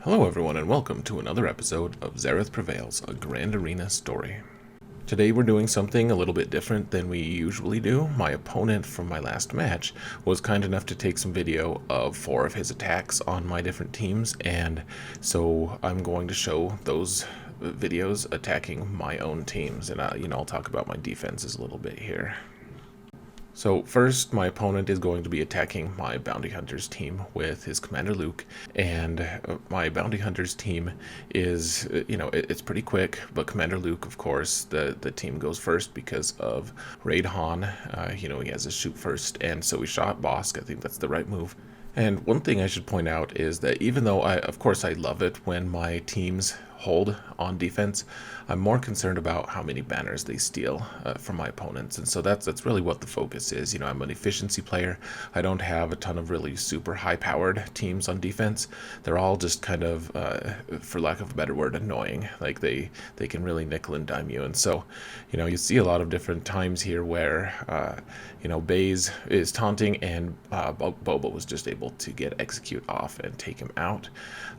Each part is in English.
Hello everyone and welcome to another episode of Xaereth Prevails, a Grand Arena story. Today we're doing something a little bit different than we usually do. My opponent from my last match was kind enough to take some video of 4 of his attacks on my different teams, and so I'm going to show those videos attacking my own teams, and I'll talk about my defenses a little bit here. So first, my opponent is going to be attacking my Bounty Hunters team with his Commander Luke, and my Bounty Hunters team is, it's pretty quick, but Commander Luke, of course, the team goes first because of Raid Han. He has a shoot first, and so we shot Bosk. I think that's the right move. And one thing I should point out is that even though I love it when my teams hold on defense, I'm more concerned about how many banners they steal from my opponents, and so that's really what the focus is. I'm an efficiency player. I don't have a ton of really super high-powered teams on defense. They're all just kind of, for lack of a better word, annoying. Like they can really nickel and dime you, and so you see a lot of different times here where Baze is taunting and Boba was just able to get execute off and take him out.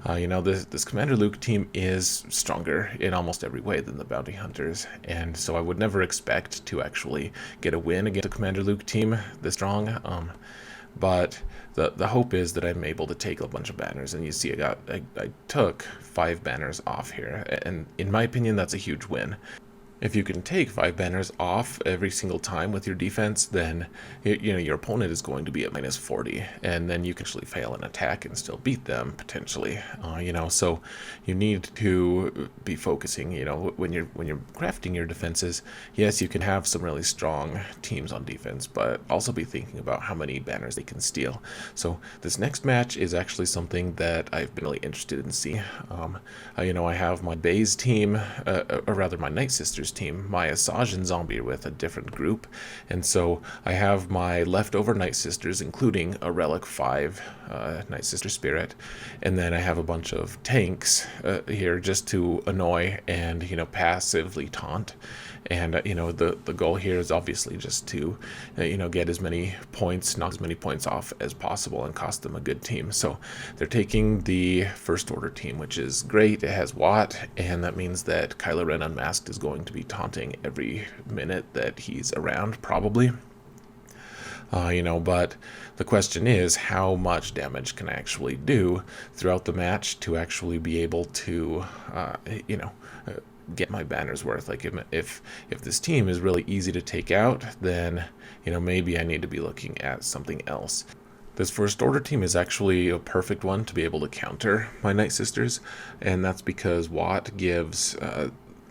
This Commander Luke team is stronger in almost every way than the Bounty Hunters, and so I would never expect to actually get a win against a Commander Luke team this strong. But the hope is that I'm able to take a bunch of banners, and you see I took 5 banners off here, and in my opinion that's a huge win. If you can take 5 banners off every single time with your defense, then your opponent is going to be at -40, and then you can actually fail an attack and still beat them potentially. So you need to be focusing. When you're crafting your defenses, yes, you can have some really strong teams on defense, but also be thinking about how many banners they can steal. So this next match is actually something that I've been really interested in seeing. I have my Baze team, or rather my Nightsisters team. My Asajj Zombie are with a different group, and so I have my leftover Nightsisters, including a Relic 5 Nightsister Spirit, and then I have a bunch of tanks here just to annoy and passively taunt. And the goal here is obviously just to get as many points, knock as many points off as possible, and cost them a good team. So they're taking the First Order team, which is great. It has Watt, and that means that Kylo Ren Unmasked is going to be taunting every minute that he's around, probably. But the question is, how much damage can I actually do throughout the match to actually be able to, get my banners worth? Like if this team is really easy to take out, then maybe I need to be looking at something else. This First Order team is actually a perfect one to be able to counter my Nightsisters, and that's because Watt gives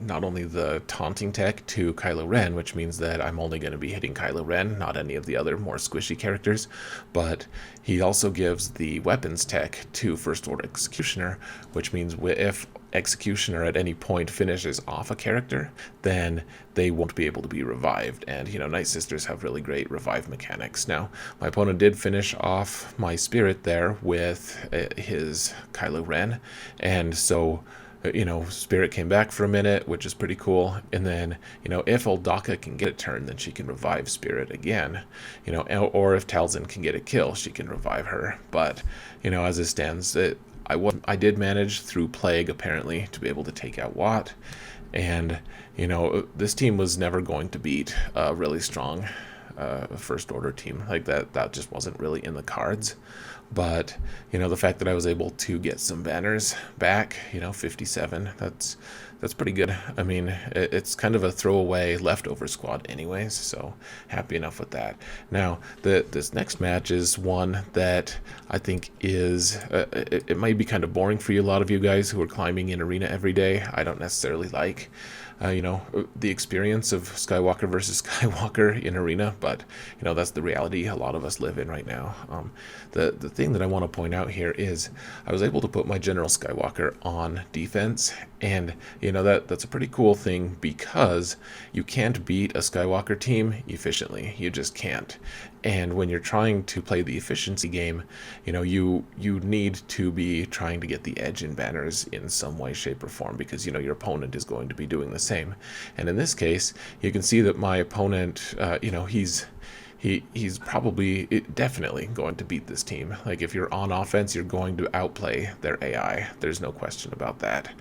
not only the taunting tech to Kylo Ren, which means that I'm only going to be hitting Kylo Ren, not any of the other more squishy characters, but he also gives the weapons tech to First Order Executioner, which means if Executioner at any point finishes off a character, then they won't be able to be revived, and Nightsisters have really great revive mechanics. Now, my opponent did finish off my Spirit there with his Kylo Ren, and so Spirit came back for a minute, which is pretty cool. And then, if old Daka can get a turn, then she can revive Spirit again. Or if Talzin can get a kill, she can revive her. But, as it stands, I did manage through Plague, apparently, to be able to take out Watt. And, this team was never going to beat a really strong First Order team. Like that just wasn't really in the cards. But the fact that I was able to get some banners back, 57, that's pretty good. I mean, it's kind of a throwaway leftover squad anyways, so happy enough with that. Now, this next match is one that I think is, it might be kind of boring for you, a lot of you guys who are climbing in Arena every day. I don't necessarily like the experience of Skywalker versus Skywalker in Arena, but that's the reality a lot of us live in right now. The thing that I want to point out here is I was able to put my General Skywalker on defense, and that's a pretty cool thing, because you can't beat a Skywalker team efficiently. You just can't. And when you're trying to play the efficiency game, you need to be trying to get the edge in banners in some way, shape, or form, because your opponent is going to be doing the same. And in this case, you can see that my opponent, he's probably definitely going to beat this team. Like, if you're on offense, you're going to outplay their AI. There's no question about that,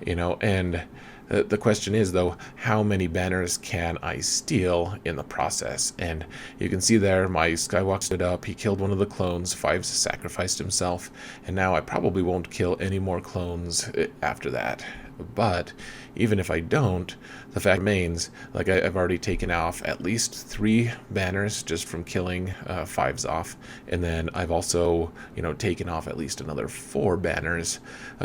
and the question is, though, how many banners can I steal in the process? And you can see there, my Skywalker stood up, he killed one of the clones, Fives sacrificed himself, and now I probably won't kill any more clones after that. But even if I don't, the fact remains, like, I've already taken off at least 3 banners just from killing Fives off, and then I've also, taken off at least another 4 banners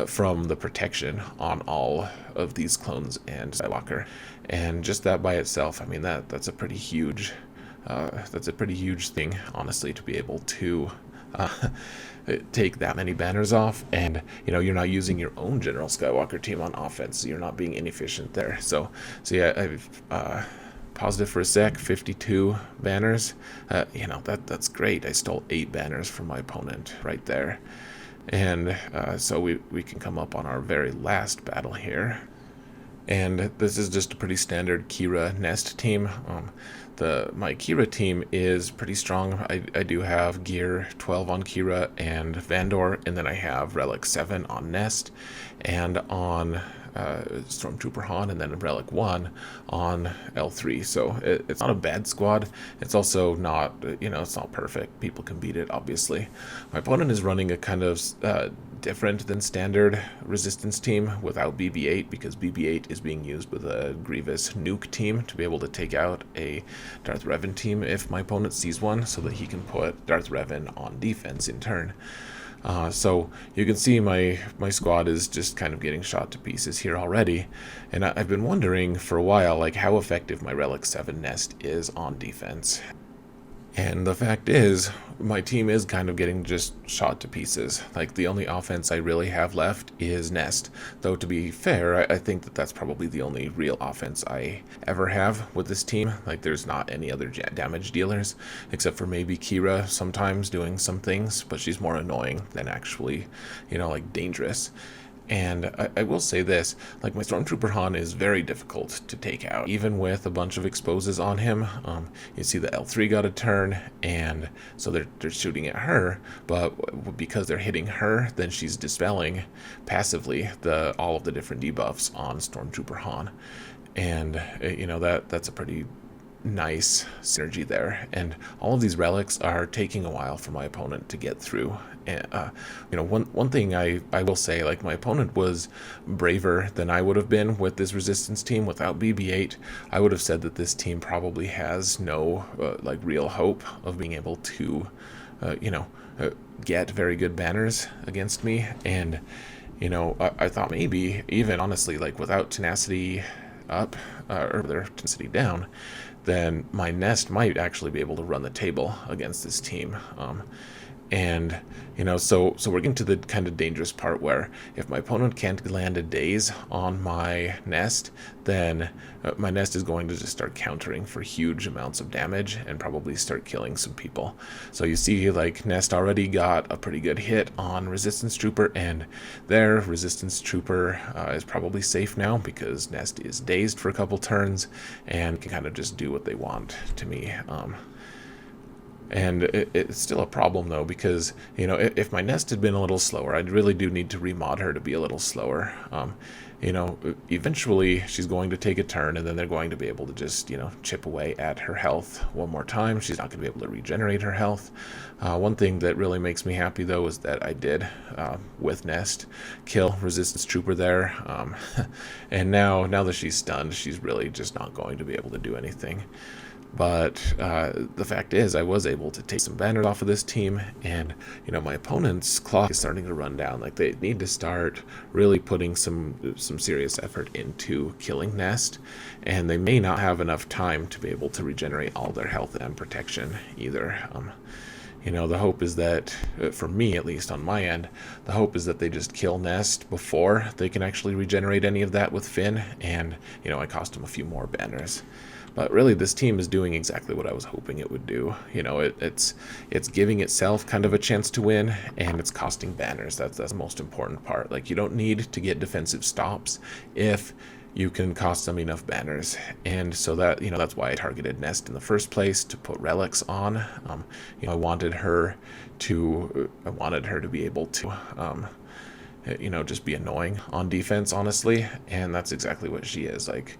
from the protection on all of these clones and Skywalker. And just that by itself, I mean, that's a pretty huge thing, honestly, to be able to take that many banners off. And you're not using your own General Skywalker team on offense, so you're not being inefficient there. So yeah, I've paused it for a sec. 52 banners, that's great. I stole 8 banners from my opponent right there. And so we can come up on our very last battle here. And this is just a pretty standard Kira Nest team. My Kira team is pretty strong. I do have gear 12 on Kira and Vandor, and then I have relic 7 on Nest, and on Stormtrooper Han, and then relic 1 on L3. So it's not a bad squad. It's also not, it's not perfect. People can beat it, obviously. My opponent is running a kind of different than standard resistance team without BB-8, because BB-8 is being used with a Grievous nuke team to be able to take out a Darth Revan team if my opponent sees one, so that he can put Darth Revan on defense in turn. So you can see my squad is just kind of getting shot to pieces here already, and I've been wondering for a while, like, how effective my Relic 7 Nest is on defense. And the fact is, my team is kind of getting just shot to pieces. Like, the only offense I really have left is Nest. Though, to be fair, I think that's probably the only real offense I ever have with this team. Like, there's not any other damage dealers, except for maybe Kira sometimes doing some things, but she's more annoying than actually, dangerous. And I will say this, like, my Stormtrooper Han is very difficult to take out, even with a bunch of exposes on him. You see the L3 got a turn, and so they're shooting at her, but because they're hitting her, then she's dispelling passively all of the different debuffs on Stormtrooper Han. And, that's a pretty nice synergy there, and all of these relics are taking a while for my opponent to get through. And one thing I will say, like, my opponent was braver than I would have been with this resistance team. Without BB-8, I would have said that this team probably has no real hope of being able to get very good banners against me. And I thought maybe even, honestly, like, without tenacity up or their tenacity down, then my Nest might actually be able to run the table against this team. And so we're getting to the kind of dangerous part where if my opponent can't land a daze on my Nest, then my Nest is going to just start countering for huge amounts of damage and probably start killing some people. So you see, like, Nest already got a pretty good hit on Resistance Trooper, and their Resistance Trooper is probably safe now because Nest is dazed for a couple turns and can kind of just do what they want to me. And it's still a problem, though, because, if my Nest had been a little slower, I really do need to remod her to be a little slower. Eventually she's going to take a turn, and then they're going to be able to just, chip away at her health one more time. She's not going to be able to regenerate her health. One thing that really makes me happy, though, is that I did, with Nest, kill Resistance Trooper there. And now that she's stunned, she's really just not going to be able to do anything. But the fact is, I was able to take some banners off of this team, and my opponent's clock is starting to run down. Like, they need to start really putting some serious effort into killing Nest, and they may not have enough time to be able to regenerate all their health and protection either. The hope is that, for me at least on my end, the hope is that they just kill Nest before they can actually regenerate any of that with Finn, and I cost them a few more banners. But really, this team is doing exactly what I was hoping it would do. It's giving itself kind of a chance to win, and it's costing banners. That's the most important part. Like, you don't need to get defensive stops if you can cost them enough banners. And so that, that's why I targeted Nest in the first place, to put relics on. I wanted her to be able to just be annoying on defense, honestly, and that's exactly what she is. Like,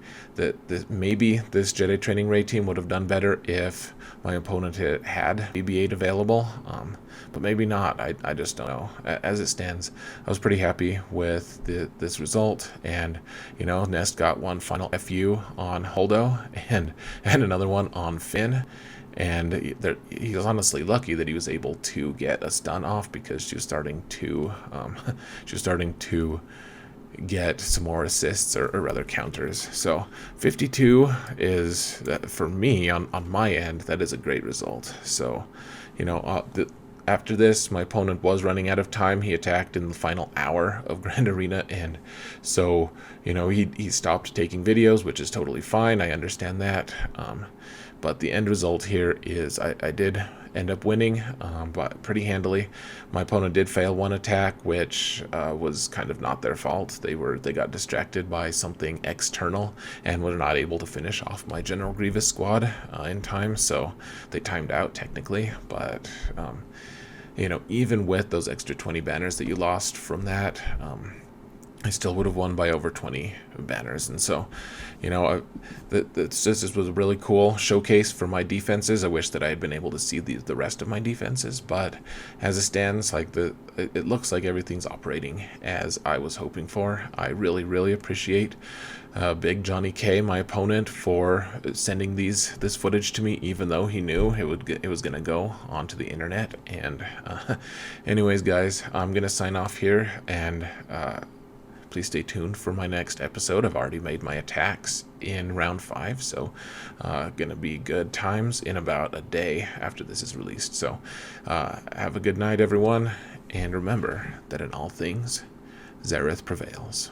maybe this Jedi Training Raid team would have done better if my opponent had BB-8 available, but maybe not. I just don't know. As it stands, I was pretty happy with this result, and Nest got one final FU on Holdo and another one on Finn. And he was honestly lucky that he was able to get a stun off, because she was starting to get some more assists, or rather counters. So 52 is, for me, on my end, that is a great result. So after this, my opponent was running out of time. He attacked in the final hour of Grand Arena, and so he stopped taking videos, which is totally fine. I understand that. But the end result here is I did end up winning, but pretty handily. My opponent did fail one attack, which was kind of not their fault. They got distracted by something external and were not able to finish off my General Grievous squad in time, so they timed out technically. But even with those extra 20 banners that you lost from that, I still would have won by over 20 banners. And so, this was a really cool showcase for my defenses. I wish that I had been able to see the rest of my defenses, but as it stands, it looks like everything's operating as I was hoping for. I really, really appreciate Big Johnny K, my opponent, for sending this footage to me, even though he knew it was gonna go onto the internet. And anyways, guys, I'm gonna sign off here, and please stay tuned for my next episode. I've already made my attacks in round 5, so gonna be good times in about a day after this is released. So have a good night, everyone, and remember that in all things, Xaereth prevails.